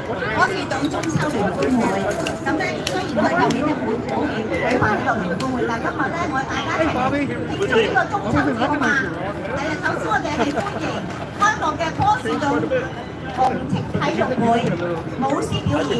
我是到中秋聯歡會，咁咧雖然我舊年咧冇舉辦呢個聯歡會，但今日咧我大家一齊慶祝呢個中秋節啊嘛。係啊，首先我哋係歡迎開幕嘅波士頓紅色體育會舞獅表演。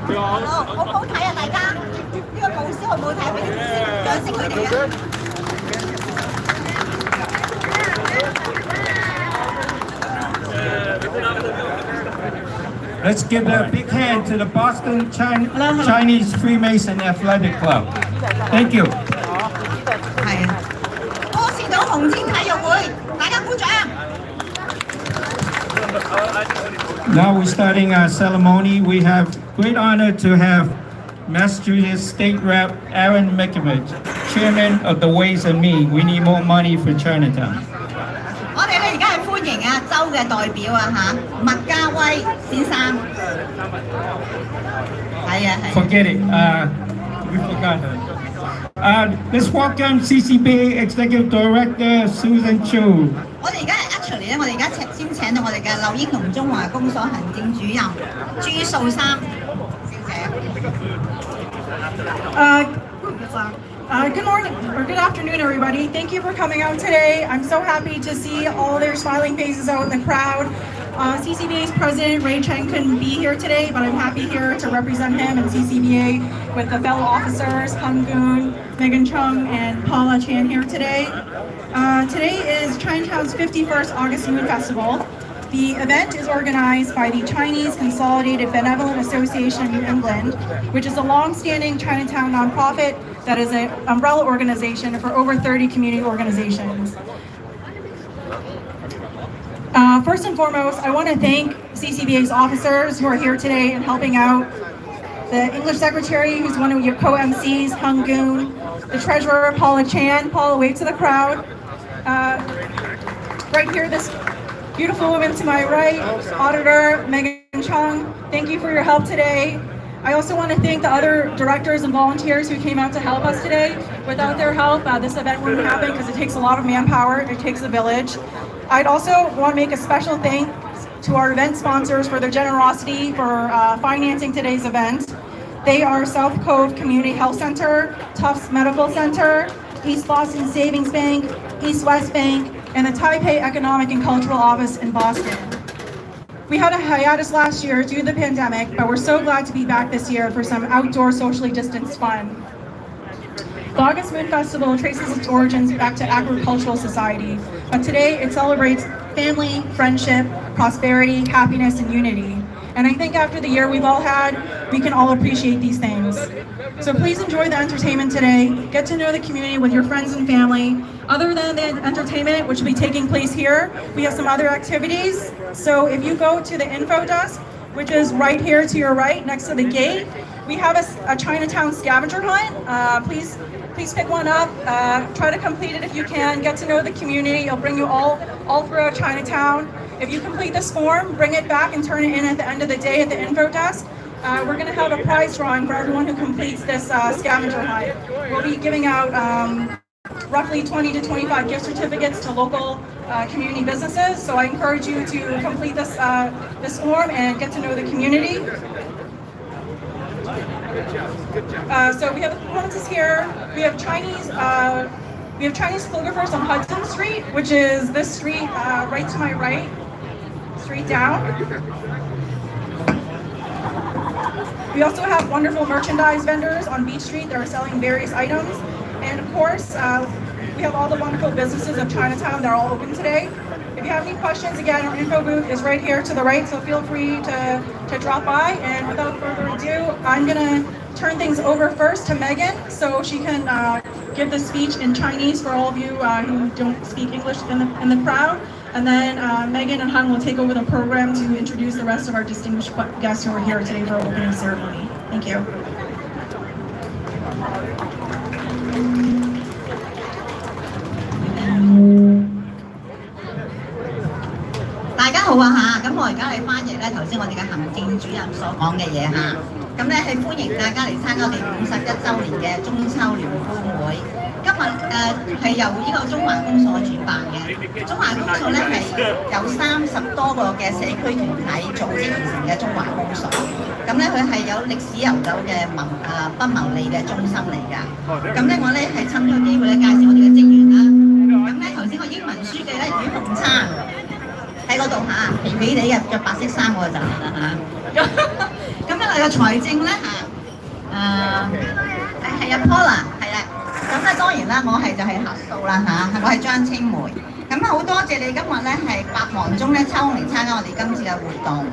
好唔好睇啊？大家呢個舞獅好唔好睇？俾啲掌聲佢哋啊！Let's give a big hand to the Boston Chinese Freemason Athletic Club. Thank you. 係啊，波士頓紅箭體育會，大家鼓掌。Now we're starting our ceremony. We have great honor to have Massachusetts State Rep Aaron Mikovich, Chairman of the Ways and Means. We need more money for Chinatown. 我哋咧而家係歡迎啊州嘅代表啊麥家威先生。係啊係。Forget it. We forgot her. Let's welcome CCBA Executive Director Susan Chu. 我哋而家 actually 咧，我哋而家先請到我哋嘅劉英龍中華公所行政主任朱素珊小姐。Good morning or good afternoon, everybody. Thank you for coming out today. I'm so happy to see all their smiling faces out in the crowd. CCBA's president, Ray Cheng, couldn't be here today, but I'm happy here to represent him and CCBA with the fellow officers, Hung Goon, Megan Chung, and Paula Chan here today. Today is Chinatown's 51st August Moon Festival. The event is organized by the Chinese Consolidated Benevolent Association of New England, which is a long-standing Chinatown nonprofit that is an umbrella organization for over 30 community organizations. First and foremost, I want to thank CCBA's officers who are here today and helping out. The English Secretary, who's one of your co-MCs, Hung Goon. The Treasurer, Paula Chan. Paula, wave to the crowd. Right here, this Beautiful woman to my right, Auditor Megan Chung, thank you for your help today. I also want to thank the other directors and volunteers who came out to help us today. Without their help, this event wouldn't happen because it takes a lot of manpower, it takes a village. I'd also want to make a special thanks to our event sponsors for their generosity for financing today's event. They are South Cove Community Health Center, Tufts Medical Center, East Boston Savings Bank, East West Bank, and the Taipei Economic and Cultural Office in Boston. We had a hiatus last year due to the pandemic, but we're so glad to be back this year for some outdoor socially distanced fun. The August Moon Festival traces its origins back to agricultural society, but today it celebrates family, friendship, prosperity, happiness, and unity. And I think after the year we've all had, we can all appreciate these things. So please enjoy the entertainment today. Get to know the community with your friends and family. Other than the entertainment, which will be taking place here, we have some other activities. So if you go to the info desk, which is right here to your right, next to the gate, we have a Chinatown scavenger hunt. Please pick one up. Try to complete it if you can. Get to know the community. It'll bring you all throughout Chinatown. If you complete this form, bring it back and turn it in at the end of the day at the info desk. We're going to have a prize drawing for everyone who completes this scavenger hunt. We'll be giving out roughly 20 to 25 gift certificates to local community businesses. So I encourage you to complete this form and get to know the community. So we have the performances here. We have Chinese photographers on Hudson Street, which is this street right to my right, straight down. We also have wonderful merchandise vendors on Beach Street that are selling various items. And of course, we have all the wonderful businesses of Chinatown that are all open today. If you have any questions, again, our info booth is right here to the right, so feel free to drop by. And without further ado, I'm gonna turn things over first to Megan so she can give the speech in Chinese for all of you who don't speak English in the crowd. And then Megan and Han will take over the program to introduce the rest of our distinguished guests who are here today for our opening ceremony. Thank you. 大家好啊嚇，咁我而家嚟翻譯咧頭先我哋嘅行政主任所講嘅嘢嚇，咁咧係歡迎大家嚟參加我哋51週年嘅中秋聯歡會。今日係由呢個中環公所主辦嘅，中環公所咧係有30多個嘅社區團體組織而成嘅中環公所。咁咧佢係有歷史悠久嘅不牟利嘅中心嚟㗎。咁咧我咧係趁呢個機會咧介紹我哋嘅職員啦。咁咧頭先個英文書記咧阮鳳琛。 喺嗰度嚇，肥肥地嘅着白色衫嗰個就係啦嚇。咁咧我哋嘅財政咧係阿 Paula 係啦。咁咧當然啦，我係就係核數啦嚇，我係張青梅。咁好多謝你今日咧係百忙中咧抽嚟參加我哋今次嘅活動。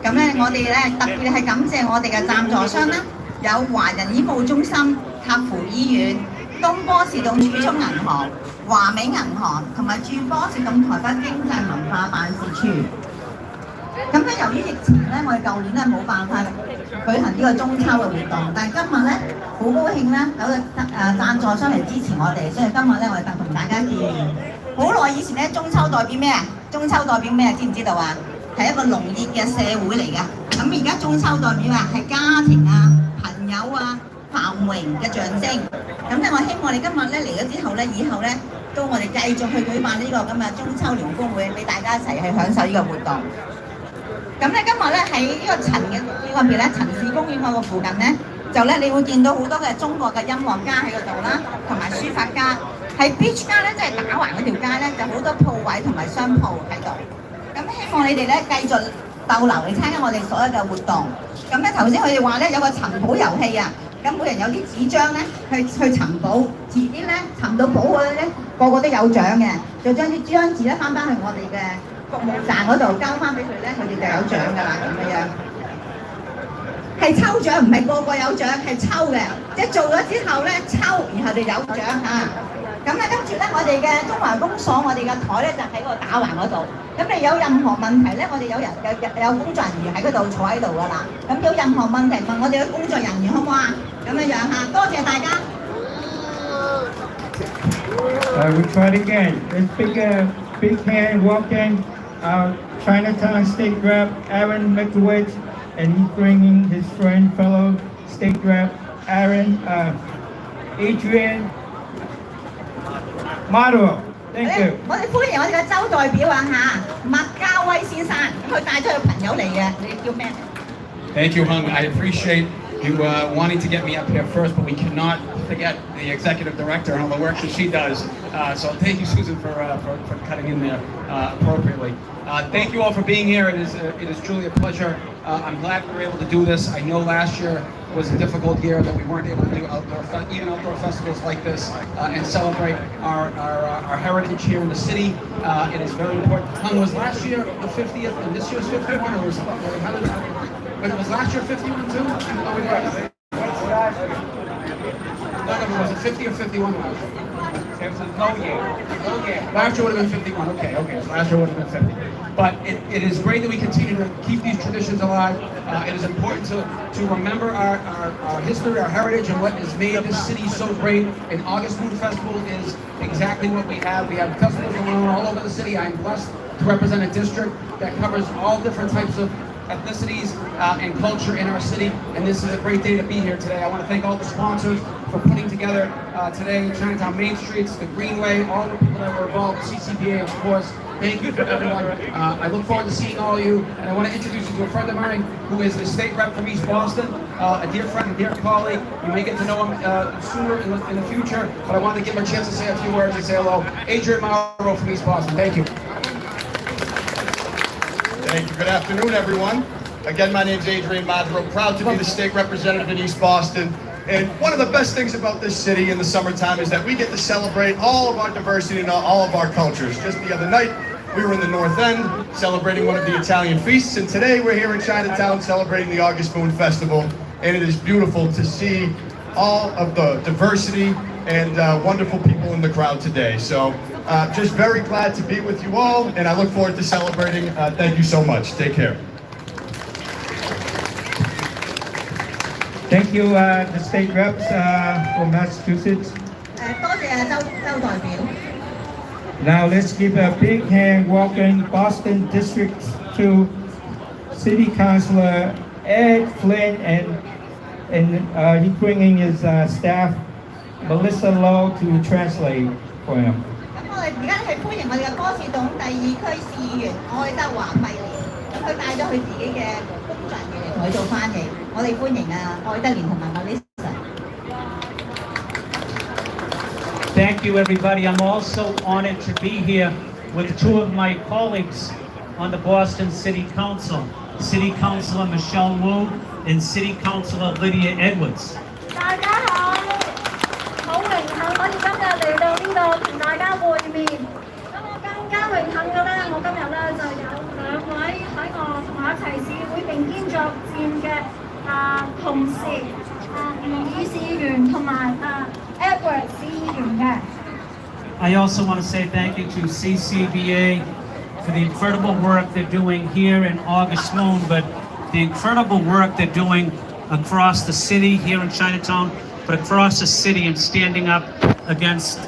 咁咧我哋咧特別係感謝我哋嘅贊助商啦，有華人醫務中心、塔芙醫院、東波士頓儲蓄銀行。 華美銀行同埋駐波士頓台北經濟文化辦事處。咁咧，由於疫情咧，我哋舊年咧冇辦法舉行呢個中秋嘅活動，但係今日咧好高興咧，有個贊助商嚟支持我哋，所以今日咧我哋同大家見面。好耐以前咧，中秋代表咩啊？中秋代表咩啊？知唔知道啊？係一個濃熱嘅社會嚟㗎。咁而家中秋代表啊，係家庭啊、朋友啊。 繁榮嘅象徵，咁咧我希望你今日咧嚟咗之後咧，以後咧都我哋繼續去舉辦呢個咁嘅中秋聯歡會，俾大家一齊去享受呢個活動。咁咧今日咧喺呢個陳市公園嗰個附近咧，就咧你會見到好多嘅中國嘅音樂家喺嗰度啦，同埋書法家。喺 Beach 街咧，即係打橫嗰條街咧，就好多鋪位同埋商鋪喺度。咁希望你哋咧繼續逗留嚟參加我哋所有嘅活動。咁咧頭先佢哋話咧有個尋寶遊戲啊！ 咁每人有啲紙張咧，去尋寶，遲啲咧尋到寶嗰啲咧，個個都有獎嘅，就將啲張紙咧翻去我哋嘅服務站嗰度交翻俾佢咧，佢哋就有獎㗎啦，咁樣。係抽獎，唔係個個有獎，係抽嘅，即係做咗之後咧抽，然後就有獎嚇。咁咧跟住咧，我哋嘅中環公所，我哋嘅台咧就喺個打橫嗰度。咁你有任何問題咧，我哋有工作人員喺嗰度坐喺度㗎啦。咁有任何問題問我哋嘅工作人員好唔好啊？咁樣嚇，多謝大家。We try it again. Let's big hand, walk in. our Chinatown State Rep Aaron Mickowicz, and he's bringing his friend, fellow State Rep Adrian Maduro. Thank you. 我哋歡迎我哋嘅州代表啊嚇，麥嘉威先生，佢帶咗佢朋友嚟嘅，你叫咩？ Thank you, Hung. I appreciate you wanting to get me up here first, but we cannot forget the executive director and all the work that she does. So thank you, Susan, for cutting in there appropriately. Thank you all for being here. It is truly a pleasure. I'm glad we were able to do this. I know last year was a difficult year that we weren't able to do outdoor festivals like this and celebrate our heritage here in the city. It is very important. Hung, was last year the 50th and this year's 51, or was it was last year 51 too? Oh, it was. Was it 50 or 51 last year? It was no year. Last year would have been 51. Okay. So last year would have been 50. But it is great that we continue to keep these traditions alive. It is important to remember our history, our heritage, and what has made this city so great. And August Food Festival is exactly what we have. We have festivals going on all over the city. I'm blessed to represent a district that covers all different types of ethnicities and culture in our city, and this is a great day to be here today. I want to thank all the sponsors for putting together today Chinatown Main Streets, the Greenway, all the people that were involved, CCBA of course. Thank you for everyone. I look forward to seeing all of you, and I want to introduce you to a friend of mine who is the state rep from East Boston, a dear friend, a dear colleague. You may get to know him sooner in the future, but I want to give him a chance to say a few words and say hello. Adrian Maduro from East Boston. Thank you. Thank you. Good afternoon, everyone. Again, my name is Adrian Maduro, proud to be the state representative in East Boston. And one of the best things about this city in the summertime is that we get to celebrate all of our diversity and all of our cultures. Just the other night, we were in the North End celebrating one of the Italian feasts, and today we're here in Chinatown celebrating the August Moon Festival. And it is beautiful to see all of the diversity and wonderful people in the crowd today. So just very glad to be with you all, and I look forward to celebrating. Thank you so much. Take care. Thank you, the state reps from Massachusetts. 多謝州代表。 Now let's give a big hand welcoming Boston District 2 City Councilor Ed Flynn, and he's bringing his staff Melissa Lowe to translate for him. 咁我哋而家係歡迎我哋嘅波士頓第2區市議員愛德華費廉，咁佢帶咗佢自己嘅工作人員嚟同佢做翻譯，我哋歡迎愛德廉同埋 Melissa。 Thank you, everybody. I'm also honored to be here with two of my colleagues on the Boston City Council, City Councilor Michelle Wu and City Councilor Lydia Edwards. 大家好，好榮幸可以今日嚟到呢度同大家會面。咁我更加榮幸嘅咧，我今日咧就有兩位喺我同我一齊市會並肩作戰嘅同事，吳議市員同埋Edward 市議員嘅。 I also want to say thank you to CCBA for the incredible work they're doing here in August Moon, but the incredible work they're doing across the city here in Chinatown, but across the city and standing up against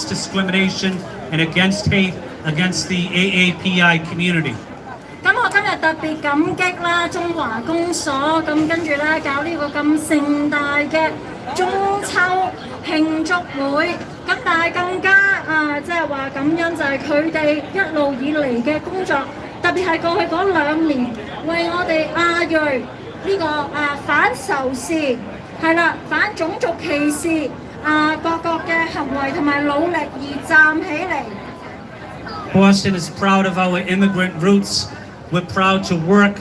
discrimination and against hate against the AAPI community. 咁我今日特別感激啦中華公所，咁跟住咧搞呢個咁盛大嘅中秋慶祝會，咁但係更加即係話感恩就係佢哋一路以嚟嘅工作，特別係過去嗰2年為我哋亞裔呢個反仇視係啦，反種族歧視各個嘅行為同埋努力而站起嚟。 Boston is proud of our immigrant roots. We're proud to work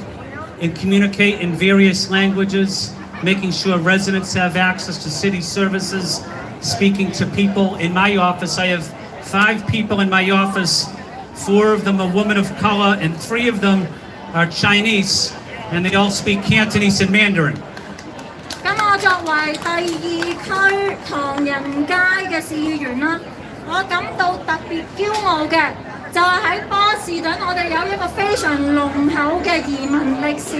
and communicate in various languages, making sure residents have access to city services, speaking to people. In my office, I have 5 people in my office. 4 of them are women of color, and 3 of them are Chinese, and they all speak Cantonese and Mandarin. 咁我作為第2區唐人街嘅市議員啦，我感到特別驕傲嘅。 就係喺波士頓，我哋有一個非常濃厚嘅移民歷史。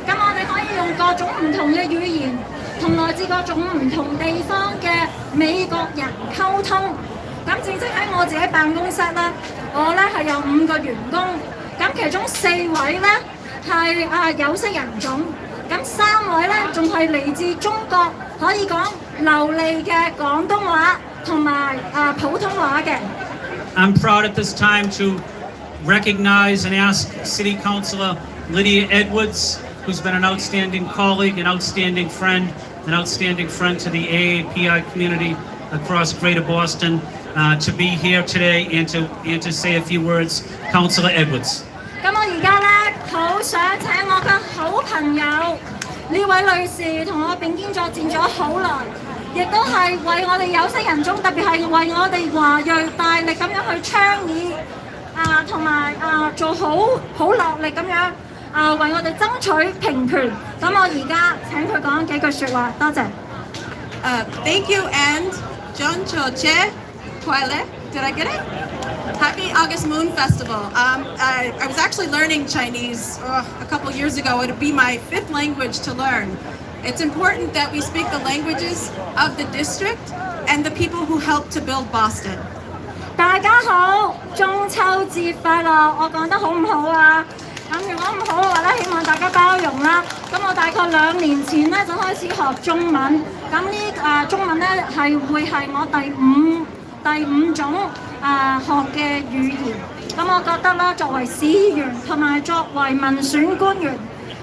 咁我哋可以用各種唔同嘅語言，同來自各種唔同地方嘅美國人溝通。咁咁正式喺我自己辦公室咧，我咧係有5個員工，咁其中4位咧係有色人種，咁3位咧仲係嚟自中國，可以講流利嘅廣東話同埋普通話嘅。I'm proud at this time to recognize and ask City Councilor Lydia Edwards, who's been an outstanding colleague, an outstanding friend to the AAPI community across Greater Boston, to be here today and to say a few words. Councilor Edwards. 咁我而家咧好想請我嘅好朋友呢位女士同我並肩作戰咗好耐，亦都係為我哋有色人種，特別係為我哋華裔大力咁樣去倡議同埋做好落力咁樣為我哋爭取平權。咁我而家請佢講幾句説話，多謝。Thank you and John Choche Toile. Did I get it? Happy August Moon Festival. I was actually learning Chinese a couple years ago. It would be my 5th language to learn. It's important that we speak the languages of the district and the people who helped to build Boston. 大家好，中秋節快樂！我講得好唔好啊？咁如果唔好嘅話咧，希望大家包容啦。咁我大概2年前咧就開始學中文，咁呢中文咧會係我第五種學嘅語言。咁我覺得咧，作為市議員同埋作為民選官員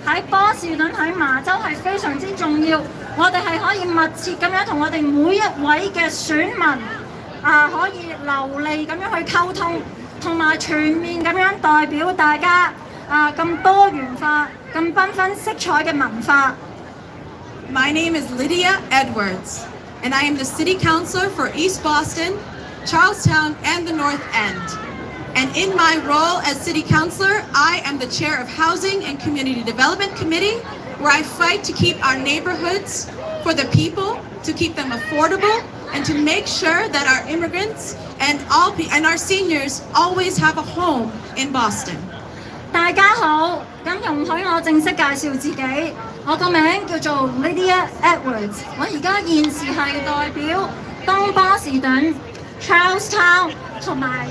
喺波士頓喺麻州係非常之重要。我哋係可以密切咁樣同我哋每一位嘅選民可以流利咁樣去溝通，同埋全面咁樣代表大家咁多元化、咁繽紛色彩嘅文化。My name is Lydia Edwards, and I am the City Councilor for East Boston, Charlestown, and the North End. And in my role as City Councilor, I am the Chair of Housing and Community Development Committee, where I fight to keep our neighborhoods for the people, to keep them affordable, and to make sure that our immigrants and our seniors always have a home in Boston. 大家好，咁容許我正式介紹自己。我個名叫做 Lydia Edwards， 我而家現時係代表東波士頓 Charlestown 同埋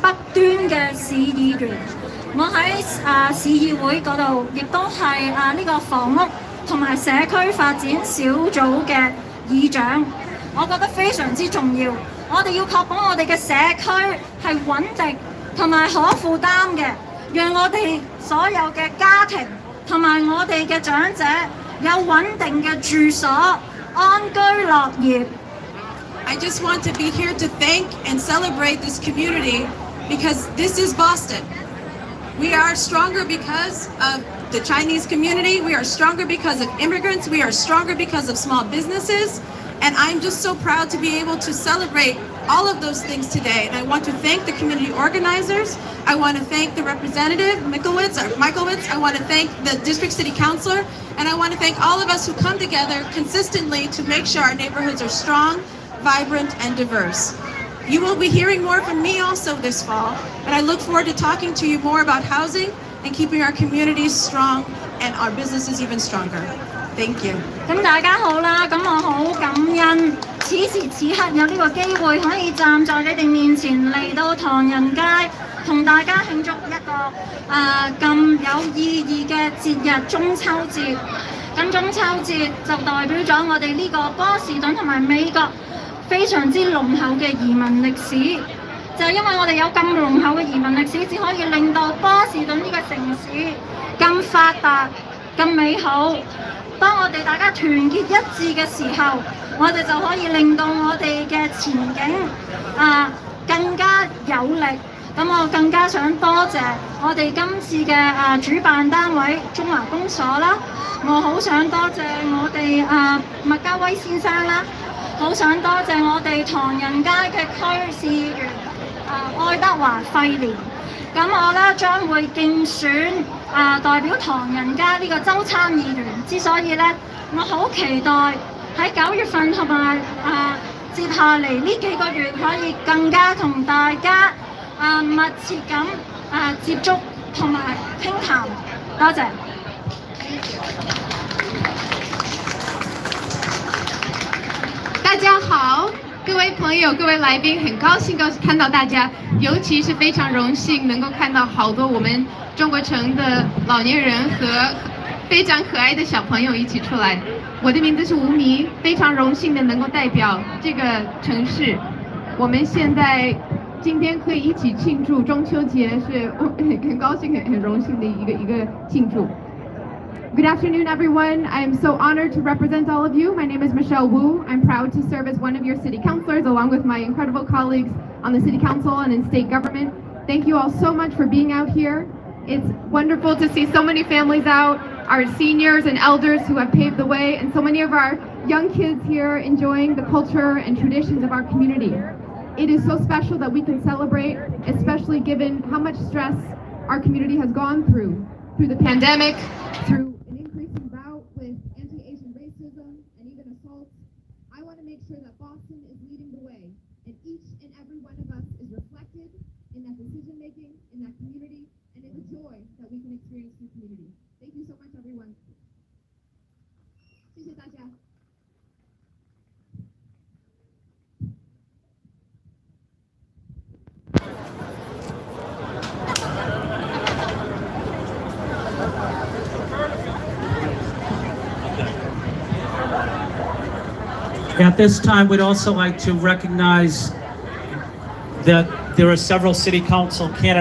北端嘅市議員。我喺市議會嗰度，亦都係呢個房屋同埋社區發展小組嘅議長。我覺得非常之重要。我哋要確保我哋嘅社區係穩定同埋可負擔嘅，讓我哋所有嘅家庭同埋我哋嘅長者有穩定嘅住所、安居樂業。I just want to be here to thank and celebrate this community because this is Boston. We are stronger because of the Chinese community. We are stronger because of immigrants. We are stronger because of small businesses. And I'm just so proud to be able to celebrate all of those things today. And I want to thank the community organizers. I want to thank the representative, Michaelwitz. I want to thank the district city councilor. And I want to thank all of us who come together consistently to make sure our neighborhoods are strong, vibrant, and diverse. You will be hearing more from me also this fall. And I look forward to talking to you more about housing and keeping our communities strong and our businesses even stronger. Thank you. 咁大家好啦，咁我好感恩此時此刻有呢個機會可以站在你哋面前嚟到唐人街，同大家慶祝一個咁有意義嘅節日中秋節。咁中秋節就代表咗我哋呢個波士頓同埋美國非常之濃厚嘅移民歷史。就係因為我哋有咁濃厚嘅移民歷史，只可以令到波士頓呢個城市咁發達、咁美好。當我哋大家團結一致嘅時候，我哋就可以令到我哋嘅前景更加有力。咁我更加想多謝我哋今次嘅主辦單位中華公所啦，我好想多謝我哋麥嘉威先生啦，好想多謝我哋唐人街嘅區市議員愛德華費廉。咁我咧將會競選代表唐人街呢個州參議員。之所以咧，我好期待喺9月份同埋接下嚟呢幾個月可以更加同大家密切咁接觸同埋傾談。多謝。大家好，各位朋友，各位来宾，很高兴看到大家，尤其是非常荣幸能够看到好多我们中国城的老年人和非常可爱的小朋友一起出来。我的名字是吴迷，非常荣幸的能够代表这个城市。我们现在今天可以一起庆祝中秋节，是很高兴、很荣幸的一个庆祝。Good afternoon, everyone. I am so honored to represent all of you. My name is Michelle Wu. I'm proud to serve as one of your city councilors along with my incredible colleagues on the city council and in state government. Thank you all so much for being out here. It's wonderful to see so many families out, our seniors and elders who have paved the way, and so many of our young kids here enjoying the culture and traditions of our community. It is so special that we can celebrate, especially given how much stress our community has gone through the pandemic, through with anti-Asian racism and even assaults. I want to make sure that Boston is leading the way, and each and every one of us is reflected in that decision making, in that community, and in the joy that we can experience through community. Thank you so much, everyone. 谢谢大家。At this time, we'd also like to recognize that there are several city council candidates